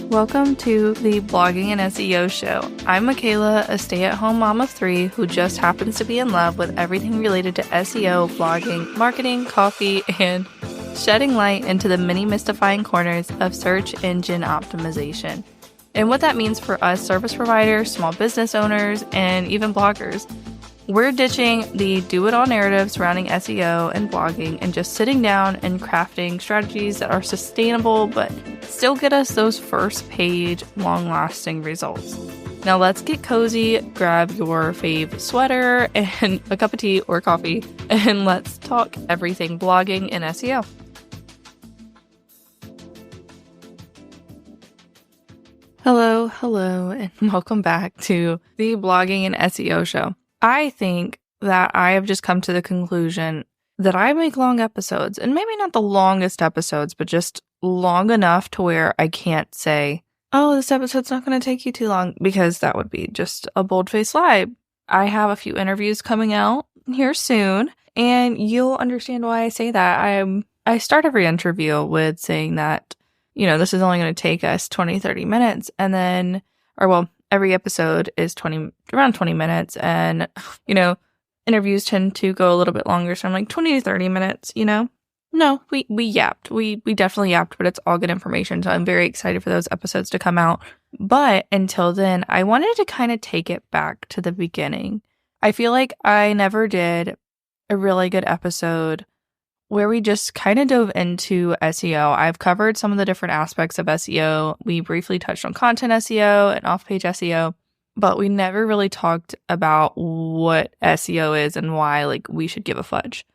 Welcome to the Blogging and SEO Show. I'm Michaela, a stay-at-home mom of 3 who just happens to be in love with everything related to SEO, blogging, marketing, coffee, and shedding light into the many mystifying corners of search engine optimization, and what that means for us service providers, small business owners, and even bloggers. We're ditching the do-it-all narrative surrounding SEO and blogging and just sitting down and crafting strategies that are sustainable but still get us those first-page, long-lasting results. Now let's get cozy, grab your fave sweater and a cup of tea or coffee, and let's talk everything blogging and SEO. Hello, and welcome back to the Blogging and SEO Show. I think that I have just come to the conclusion that I make long episodes, and maybe not the longest episodes, but just long enough to where I can't say, oh, this episode's not going to take you too long, because that would be just a bold-faced lie. I have a few interviews coming out here soon, and you'll understand why I say that. I start every interview with saying that, this is only going to take us 20, 30 minutes, and then, every episode is around 20 minutes, and, interviews tend to go a little bit longer, so I'm like 20 to 30 minutes, No, we yapped. We definitely yapped, but it's all good information, so I'm very excited for those episodes to come out. But until then, I wanted to kind of take it back to the beginning. I feel like I never did a really good episode where we just kind of dove into SEO. I've covered some of the different aspects of SEO. We briefly touched on content SEO and off-page SEO, but we never really talked about what SEO is and why we should give a fudge.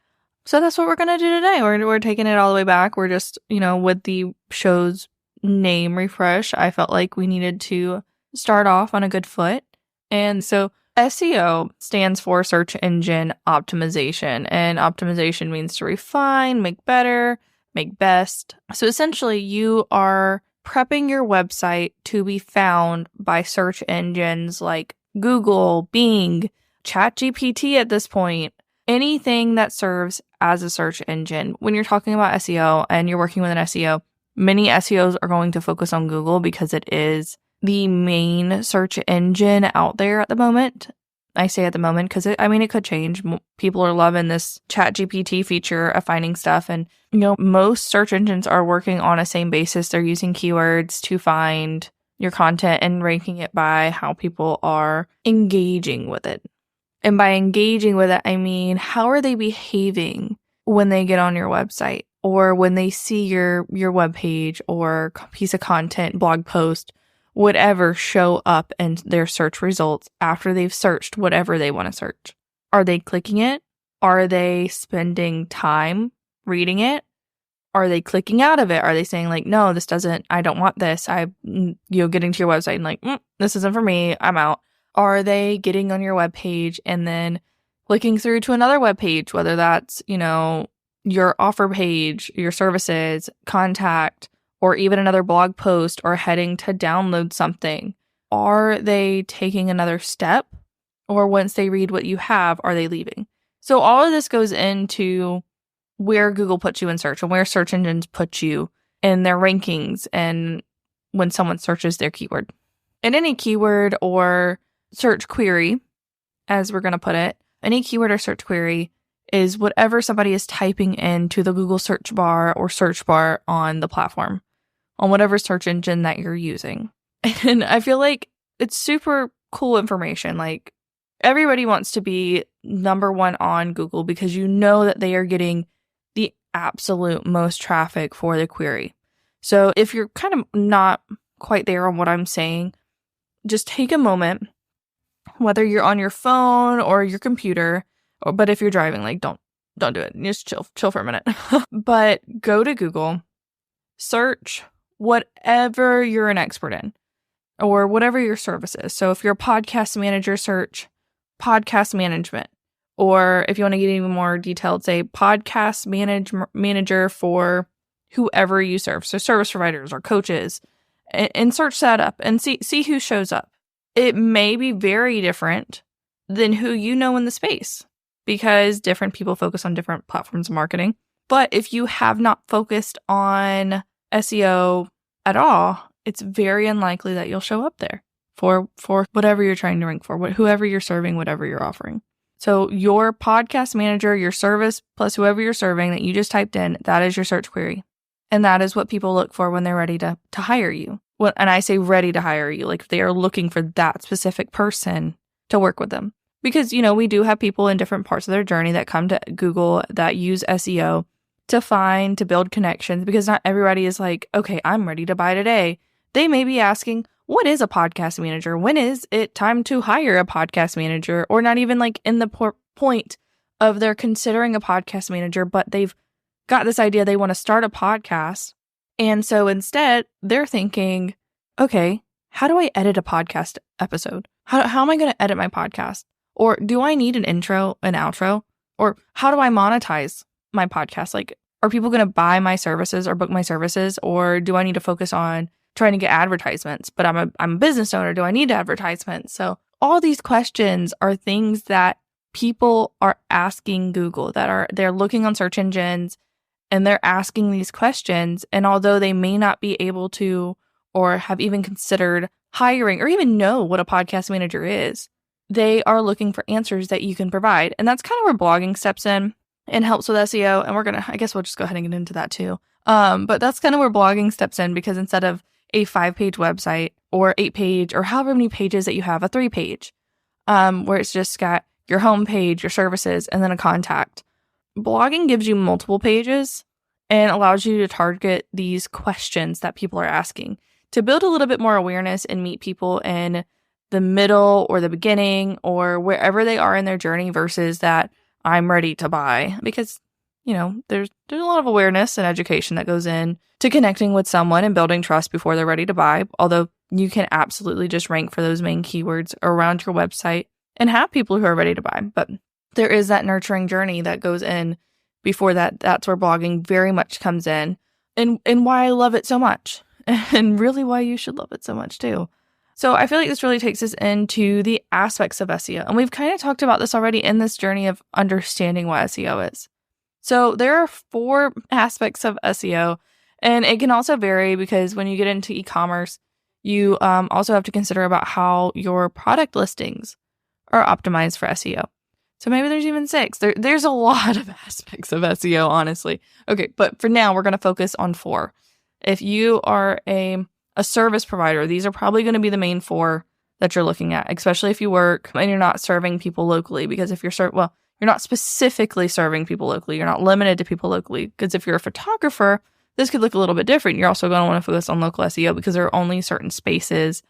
So that's what we're going to do today. We're taking it all the way back. We're just, with the show's name refresh, I felt like we needed to start off on a good foot. And so SEO stands for search engine optimization, and optimization means to refine, make better, make best. So essentially, you are prepping your website to be found by search engines like Google, Bing, ChatGPT at this point, anything that serves as a search engine. When you're talking about SEO and you're working with an SEO, many SEOs are going to focus on Google because it is the main search engine out there at the moment. I say at the moment because it could change. People are loving this ChatGPT feature of finding stuff, and most search engines are working on a same basis. They're using keywords to find your content and ranking it by how people are engaging with it. And by engaging with it, I mean, how are they behaving when they get on your website or when they see your webpage or piece of content, blog post, whatever show up in their search results after they've searched whatever they want to search? Are they clicking it? Are they spending time reading it? Are they clicking out of it? Are they saying no, I don't want this. Getting to your website and this isn't for me, I'm out. Are they getting on your webpage and then clicking through to another webpage, whether that's, your offer page, your services, contact, or even another blog post, or heading to download something? Are they taking another step? Or once they read what you have, are they leaving? So all of this goes into where Google puts you in search and where search engines put you in their rankings and when someone searches their keyword. And any keyword or search query, as we're going to put it, any keyword or search query is whatever somebody is typing into the Google search bar or search bar on the platform, on whatever search engine that you're using. And I feel like it's super cool information. Everybody wants to be number one on Google because that they are getting the absolute most traffic for the query. So if you're kind of not quite there on what I'm saying, just take a moment, whether you're on your phone or your computer, but if you're driving, don't do it. Just chill for a minute. But go to Google, search whatever you're an expert in or whatever your service is. So if you're a podcast manager, search podcast management. Or if you want to get even more detailed, say podcast manager for whoever you serve. So service providers or coaches, and search that up and see who shows up. It may be very different than who you know in the space because different people focus on different platforms of marketing. But if you have not focused on SEO at all it's very unlikely that you'll show up there for whatever you're trying to rank for, whoever you're serving, whatever you're offering. So your podcast manager, your service, plus whoever you're serving that you just typed in, that is your search query. And that is what people look for when they're ready to hire you. And I say ready to hire you, like they are looking for that specific person to work with them. Because, we do have people in different parts of their journey that come to Google that use SEO to build connections, because not everybody is like, okay, I'm ready to buy today. They may be asking, what is a podcast manager? When is it time to hire a podcast manager? Or not even like in the point of they're considering a podcast manager, but they've got this idea they want to start a podcast. And so instead they're thinking, okay, how do I edit a podcast episode? How am I going to edit my podcast? Or do I need an intro, an outro? Or how do I monetize my podcast? Like, are people going to buy my services or book my services? Or do I need to focus on trying to get advertisements? But I'm a business owner. Do I need advertisements? So all these questions are things that people are asking Google, they're looking on search engines and they're asking these questions. And although they may not be able to or have even considered hiring or even know what a podcast manager is, they are looking for answers that you can provide. And that's kind of where blogging steps in and helps with SEO. And I guess we'll just go ahead and get into that too. But that's kind of where blogging steps in, because instead of a 5-page website or 8-page or however many pages that you have, a 3-page, where it's just got your home page, your services, and then a contact. Blogging gives you multiple pages and allows you to target these questions that people are asking to build a little bit more awareness and meet people in the middle or the beginning or wherever they are in their journey versus that I'm ready to buy. Because, there's a lot of awareness and education that goes in to connecting with someone and building trust before they're ready to buy. Although you can absolutely just rank for those main keywords around your website and have people who are ready to buy. But there is that nurturing journey that goes in before that. That's where blogging very much comes in, and why I love it so much, and really why you should love it so much too. So I feel like this really takes us into the aspects of SEO. And we've kind of talked about this already in this journey of understanding what SEO is. So there are 4 aspects of SEO, and it can also vary because when you get into e-commerce, you also have to consider about how your product listings are optimized for SEO. So maybe there's even 6. There's a lot of aspects of SEO, honestly. Okay, but for now, we're going to focus on 4. If you are a service provider, these are probably going to be the main 4 that you're looking at, especially if you work and you're not serving people locally. Because if you're you're not specifically serving people locally. You're not limited to people locally. Because if you're a photographer, this could look a little bit different. You're also going to want to focus on local SEO because there are only certain spaces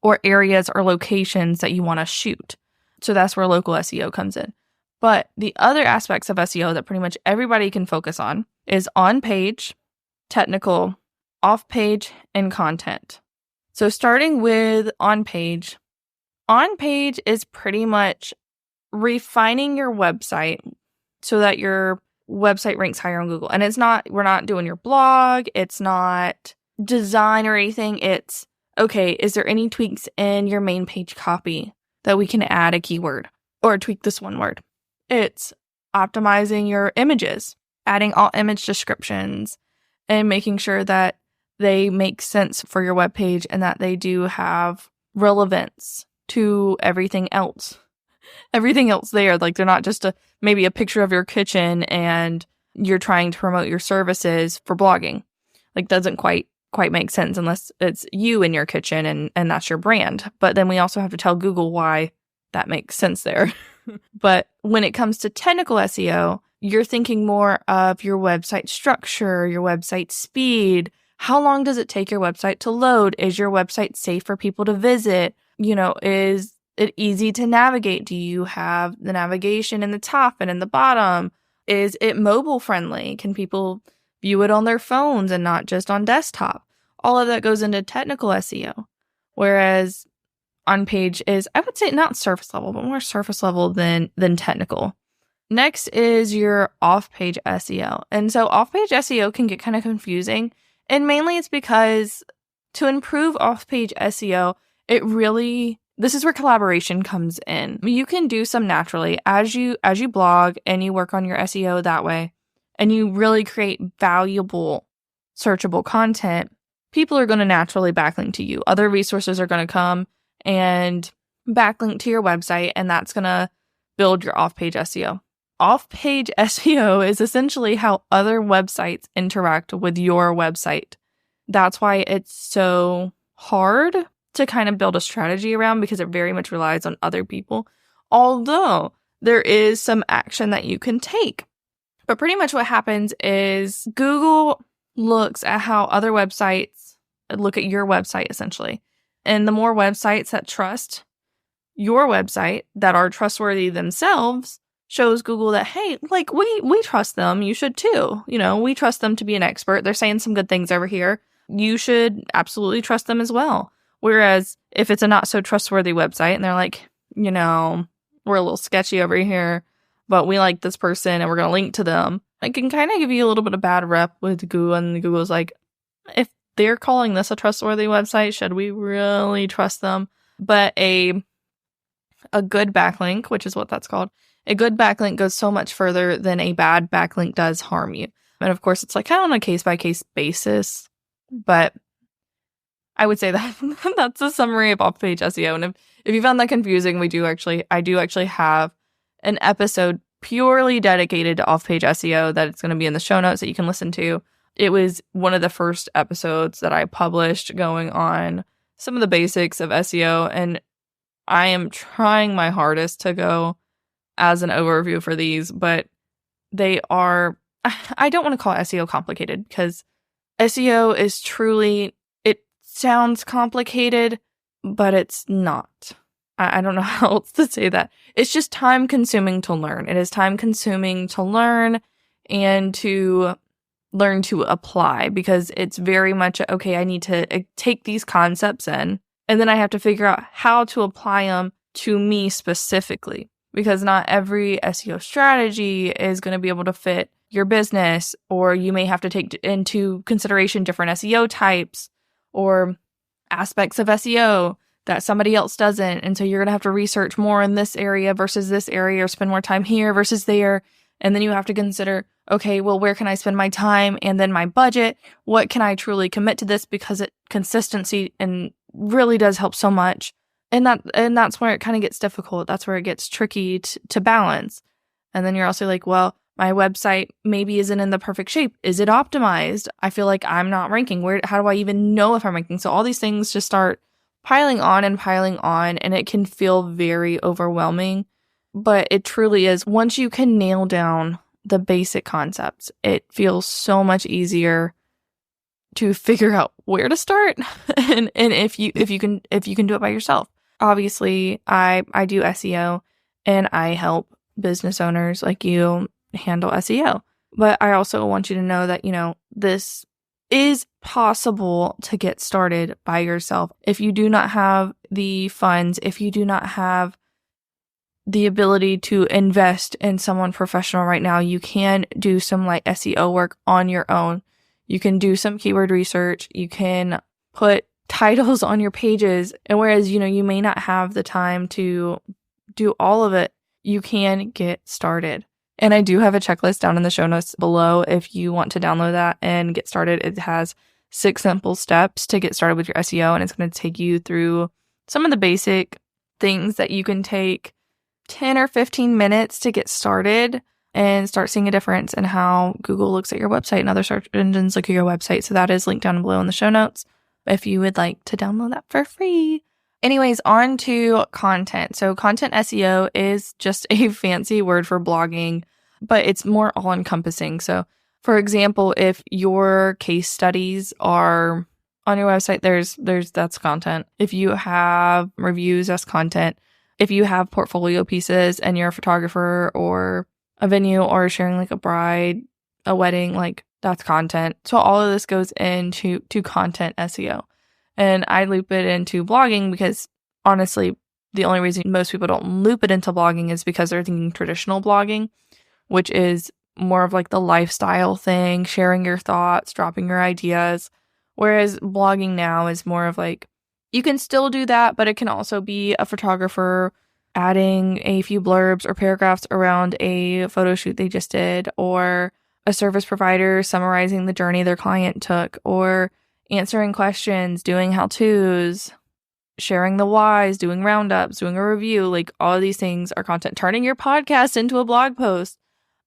or areas or locations that you want to shoot. So that's where local SEO comes in. But the other aspects of SEO that pretty much everybody can focus on is on-page, technical, off-page, and content. So starting with on-page is pretty much refining your website so that your website ranks higher on Google. And we're not doing your blog, it's not design or anything. It's, okay, is there any tweaks in your main page copy that we can add a keyword or tweak this one word? It's optimizing your images, adding all image descriptions, and making sure that they make sense for your webpage and that they do have relevance to everything else. Everything else there, like they're not just maybe a picture of your kitchen and you're trying to promote your services for blogging. Like doesn't quite make sense unless it's you in your kitchen and that's your brand. But then we also have to tell Google why that makes sense there. But when it comes to technical SEO, you're thinking more of your website structure, your website speed. How long does it take your website to load? Is your website safe for people to visit? Is it easy to navigate? Do you have the navigation in the top and in the bottom? Is it mobile friendly? Can people view it on their phones and not just on desktop? All of that goes into technical SEO. Whereas on page is, I would say, not surface level, but more surface level than technical. Next is your off-page SEO. And so off-page SEO can get kind of confusing. And mainly it's because to improve off-page SEO, this is where collaboration comes in. You can do some naturally as you blog and you work on your SEO that way, and you really create valuable searchable content. people are going to naturally backlink to you. Other resources are going to come and backlink to your website, and that's going to build your off-page SEO. Off-page SEO is essentially how other websites interact with your website. That's why it's so hard to kind of build a strategy around, because it very much relies on other people. Although there is some action that you can take. But pretty much what happens is Google looks at how other websites look at your website, essentially. And the more websites that trust your website, that are trustworthy themselves, shows Google that, hey, like, we trust them. You should too. You know, we trust them to be an expert. They're saying some good things over here. You should absolutely trust them as well. Whereas if it's a not so trustworthy website and they're like, you know, we're a little sketchy over here, but we like this person and we're going to link to them, it can kind of give you a little bit of bad rep with Google. And Google's like, if they're calling this a trustworthy website, should we really trust them? But a good backlink, which is what that's called, a good backlink goes so much further than a bad backlink does harm you. And of course, it's like kind of on a case-by-case basis, but I would say that that's a summary of off-page SEO. And if you found that confusing, I do actually have an episode purely dedicated to off-page SEO that it's going to be in the show notes that you can listen to. It was one of the first episodes that I published going on some of the basics of SEO, and I am trying my hardest to go as an overview for these, but they are, I don't want to call SEO complicated, because SEO is truly, it sounds complicated, but it's not. I don't know how else to say that. It's just time consuming to learn. It is time consuming to learn and to learn to apply, because it's very much, okay, I need to take these concepts in, and then I have to figure out how to apply them to me specifically, because not every SEO strategy is going to be able to fit your business, or you may have to take into consideration different SEO types or aspects of SEO that somebody else doesn't. And so you're going to have to research more in this area versus this area, or spend more time here versus there. And then you have to consider, okay, well, where can I spend my time? And then my budget, what can I truly commit to this? Because consistency and really does help so much. And that's where it kind of gets difficult. That's where it gets tricky to balance. And then you're also like, well, my website maybe isn't in the perfect shape. Is it optimized? I feel like I'm not ranking. How do I even know if I'm ranking? So all these things just start piling on, and it can feel very overwhelming. But it truly is. Once you can nail down the basic concepts, it feels so much easier to figure out where to start and if you can do it by yourself. Obviously, I do SEO, and I help business owners like you handle SEO. But I also want you to know that, you know, this is possible to get started by yourself. If you do not have the funds, if you do not have the ability to invest in someone professional right now, you can do some like SEO work on your own. You can do some keyword research. You can put titles on your pages. And whereas, you know, you may not have the time to do all of it, you can get started. And I do have a checklist down in the show notes below if you want to download that and get started. It has 6 simple steps to get started with your SEO, and it's going to take you through some of the basic things that you can take 10 or 15 minutes to get started and start seeing a difference in how Google looks at your website and other search engines look at your website. So that is linked down below in the show notes if you would like to download that for free. Anyways, on to content. So content SEO is just a fancy word for blogging, but it's more all-encompassing. So for example, if your case studies are on your website, that's content. If you have reviews, that's content. If you have portfolio pieces and you're a photographer or a venue or sharing like a bride, a wedding, like that's content. So all of this goes into content SEO. And I loop it into blogging because honestly, the only reason most people don't loop it into blogging is because they're thinking traditional blogging, which is more of like the lifestyle thing, sharing your thoughts, dropping your ideas. Whereas blogging now is more of like, you can still do that, but it can also be a photographer adding a few blurbs or paragraphs around a photo shoot they just did, or a service provider summarizing the journey their client took, or answering questions, doing how-tos, sharing the whys, doing roundups, doing a review, like all of these things are content. Turning your podcast into a blog post.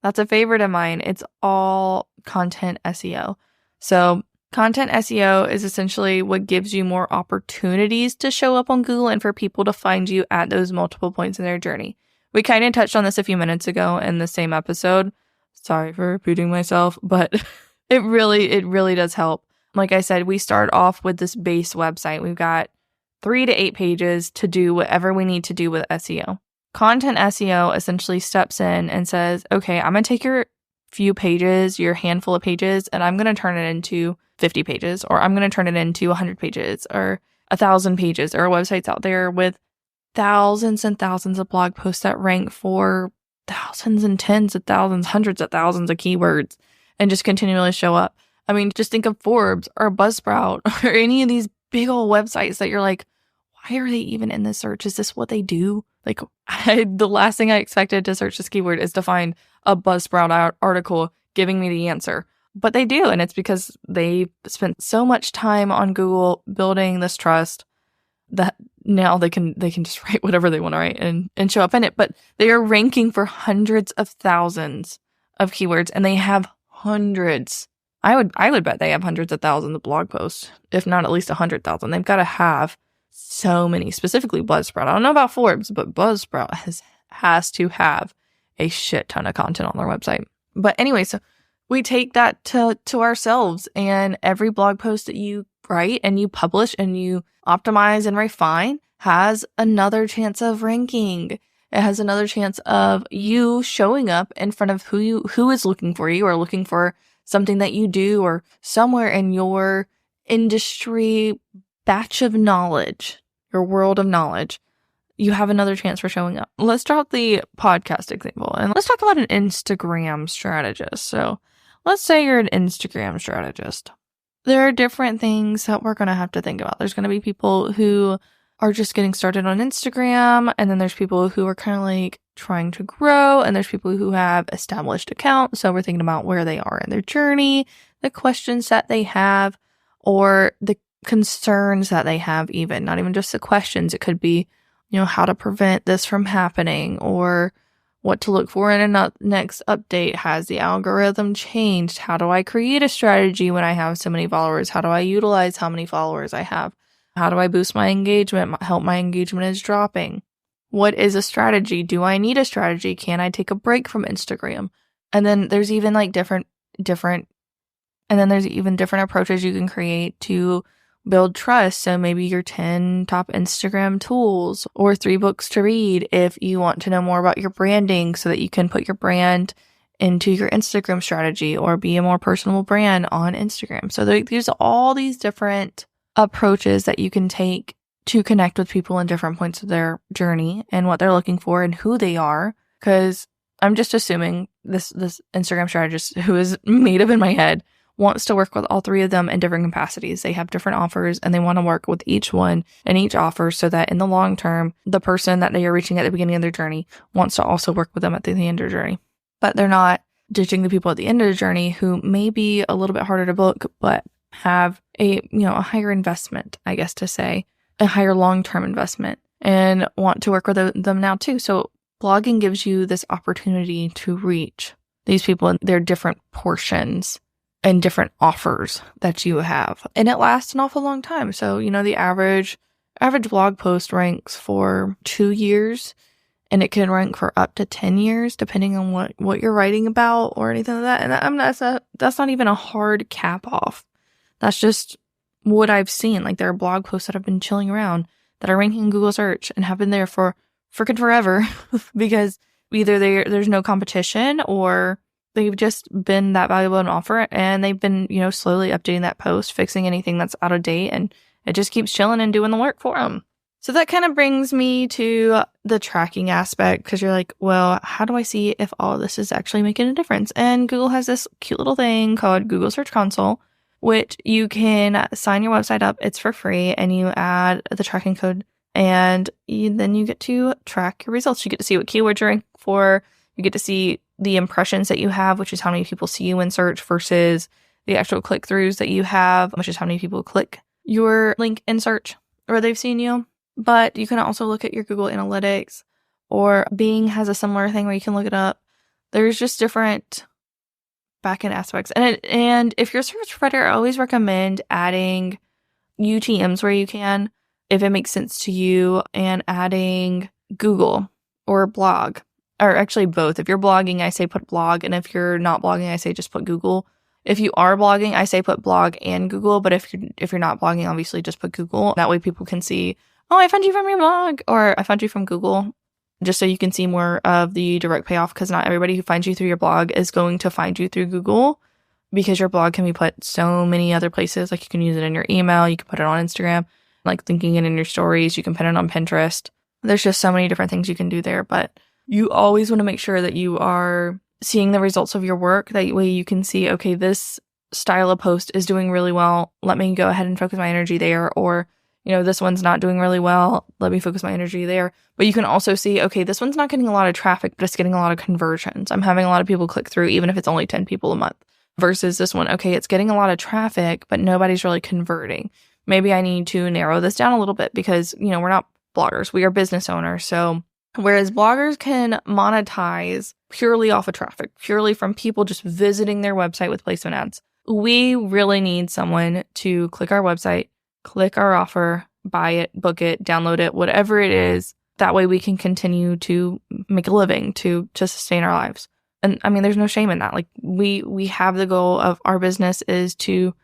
That's a favorite of mine. It's all content SEO. So content SEO is essentially what gives you more opportunities to show up on Google and for people to find you at those multiple points in their journey. We kind of touched on this a few minutes ago in the same episode. Sorry for repeating myself, but it really does help. Like I said, we start off with this base website. We've got 3 to 8 pages to do whatever we need to do with SEO. Content SEO essentially steps in and says, okay, I'm going to take your few pages, your handful of pages, and I'm going to turn it into 50 pages, or I'm going to turn it into 100 pages, or 1,000 pages. There are websites out there with thousands and thousands of blog posts that rank for thousands and tens of thousands, hundreds of thousands of keywords and just continually show up. I mean, just think of Forbes or Buzzsprout or any of these big old websites that you're like, why are they even in this search? Is this what they do? Like, the last thing I expected to search this keyword is to find a Buzzsprout article giving me the answer. But they do, and it's because they spent so much time on Google building this trust that now they can just write whatever they want to write and show up in it. But they are ranking for hundreds of thousands of keywords, and they have hundreds. I would bet they have hundreds of thousands of blog posts, if not at least 100,000. They've got to have so many, specifically Buzzsprout. I don't know about Forbes, but Buzzsprout has to have a shit ton of content on their website. But anyway, so we take that to ourselves, and every blog post that you write and you publish and you optimize and refine has another chance of ranking. It has another chance of you showing up in front of who is looking for you or looking for something that you do, or somewhere in your industry batch of knowledge, your world of knowledge. You have another chance for showing up. Let's drop the podcast example and let's talk about an Instagram strategist. So let's say you're an Instagram strategist. There are different things that we're going to have to think about. There's going to be people who are just getting started on Instagram, and then there's people who are kind of like trying to grow, and there's people who have established accounts. So we're thinking about where they are in their journey, the questions that they have, or the concerns that they have, even not even just the questions. It could be, how to prevent this from happening, or what to look for in a next update. Has the algorithm changed? How do I create a strategy when I have so many followers? How do I utilize how many followers I have? How do I boost my engagement, help my engagement is dropping? What is a strategy? Do I need a strategy? Can I take a break from Instagram? And then there's even like different approaches you can create to build trust. So maybe your 10 top Instagram tools, or 3 books to read if you want to know more about your branding so that you can put your brand into your Instagram strategy or be a more personable brand on Instagram. So there's all these different approaches that you can take to connect with people in different points of their journey and what they're looking for and who they are. Because I'm just assuming this Instagram strategist, who is made up in my head, wants to work with all 3 of them in different capacities. They have different offers, and they want to work with each one and each offer so that in the long term, the person that they are reaching at the beginning of their journey wants to also work with them at the end of their journey. But they're not ditching the people at the end of the journey who may be a little bit harder to book, but have a higher investment, I guess to say, a higher long-term investment, and want to work with them now too. So blogging gives you this opportunity to reach these people in their different portions and different offers that you have. And it lasts an awful long time. So, the average blog post ranks for 2 years, and it can rank for up to 10 years, depending on what you're writing about or anything like that. And that's not even a hard cap off. That's just what I've seen. Like, there are blog posts that have been chilling around that are ranking in Google search and have been there for freaking forever because either there's no competition, or they've just been that valuable an offer, and they've been, slowly updating that post, fixing anything that's out of date, and it just keeps chilling and doing the work for them. So that kind of brings me to the tracking aspect, because you're like, well, how do I see if all of this is actually making a difference? And Google has this cute little thing called Google Search Console, which you can sign your website up. It's for free, and you add the tracking code, and then you get to track your results. You get to see what keywords you're ranking for. You get to see the impressions that you have, which is how many people see you in search versus the actual click-throughs that you have, which is how many people click your link in search or they've seen you. But you can also look at your Google Analytics, or Bing has a similar thing where you can look it up. There's just different backend aspects. And if you're a service provider, I always recommend adding UTMs where you can, if it makes sense to you, and adding Google or blog, or actually both. If you're blogging, I say put blog, and if you're not blogging, I say just put Google. If you are blogging, I say put blog and Google, but if you're not blogging, obviously just put Google. That way people can see, oh, I found you from your blog, or I found you from Google, just so you can see more of the direct payoff, because not everybody who finds you through your blog is going to find you through Google, because your blog can be put so many other places. Like you can use it in your email, you can put it on Instagram, like linking it in your stories, you can put it on Pinterest. There's just so many different things you can do there, but you always want to make sure that you are seeing the results of your work. That way you can see, okay, this style of post is doing really well. Let me go ahead and focus my energy there. Or, this one's not doing really well. Let me focus my energy there. But you can also see, okay, this one's not getting a lot of traffic, but it's getting a lot of conversions. I'm having a lot of people click through, even if it's only 10 people a month. Versus this one, okay, it's getting a lot of traffic, but nobody's really converting. Maybe I need to narrow this down a little bit, because, we're not bloggers. We are business owners. So whereas bloggers can monetize purely off of traffic, purely from people just visiting their website with placement ads, we really need someone to click our website, click our offer, buy it, book it, download it, whatever it is. That way we can continue to make a living, to sustain our lives. And I mean, there's no shame in that. Like we have the goal of our business is to,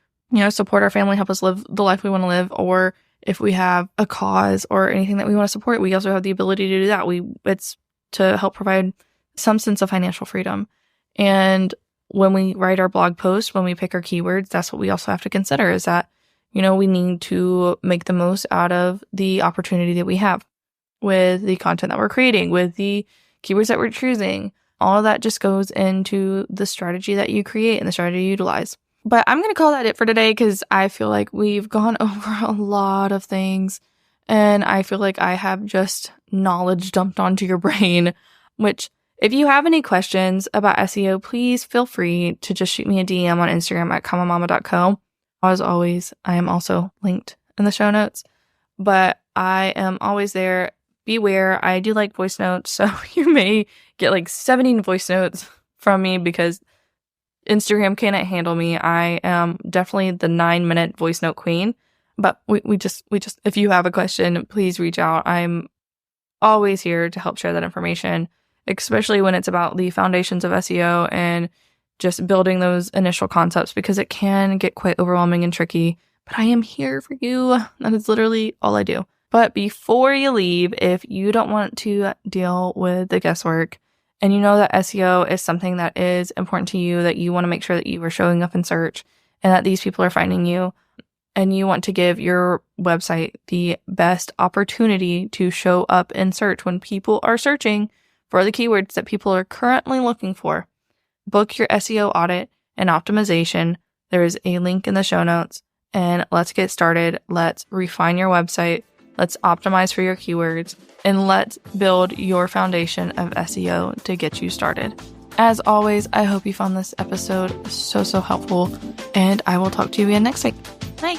support our family, help us live the life we want to live. Or if we have a cause or anything that we want to support, we also have the ability to do that. It's to help provide some sense of financial freedom. And when we write our blog post, when we pick our keywords, that's what we also have to consider, is that, we need to make the most out of the opportunity that we have with the content that we're creating, with the keywords that we're choosing. All of that just goes into the strategy that you create and the strategy you utilize. But I'm going to call that it for today, because I feel like we've gone over a lot of things, and I feel like I have just knowledge dumped onto your brain, which if you have any questions about SEO, please feel free to just shoot me a DM on Instagram at comamama.co. As always, I am also linked in the show notes, but I am always there. Beware, I do like voice notes, so you may get like 17 voice notes from me, because Instagram cannot handle me. I am definitely the 9-minute voice note queen, but we just, if you have a question, please reach out. I'm always here to help share that information, especially when it's about the foundations of SEO and just building those initial concepts, because it can get quite overwhelming and tricky, but I am here for you. That is literally all I do. But before you leave, if you don't want to deal with the guesswork, and you know that SEO is something that is important to you, that you want to make sure that you are showing up in search and that these people are finding you, and you want to give your website the best opportunity to show up in search when people are searching for the keywords that people are currently looking for, book your SEO audit and optimization. There is a link in the show notes, and let's get started. Let's refine your website. Let's optimize for your keywords, and let's build your foundation of SEO to get you started. As always, I hope you found this episode so helpful, and I will talk to you again next week. Bye.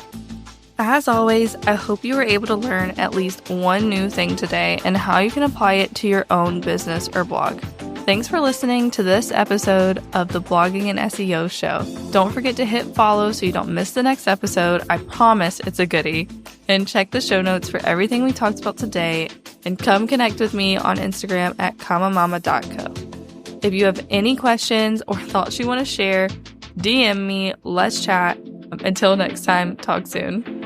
As always, I hope you were able to learn at least one new thing today and how you can apply it to your own business or blog. Thanks for listening to this episode of the Blogging and SEO Show. Don't forget to hit follow so you don't miss the next episode. I promise it's a goodie. And check the show notes for everything we talked about today. And come connect with me on Instagram at comamama.co. If you have any questions or thoughts you want to share, DM me. Let's chat. Until next time, talk soon.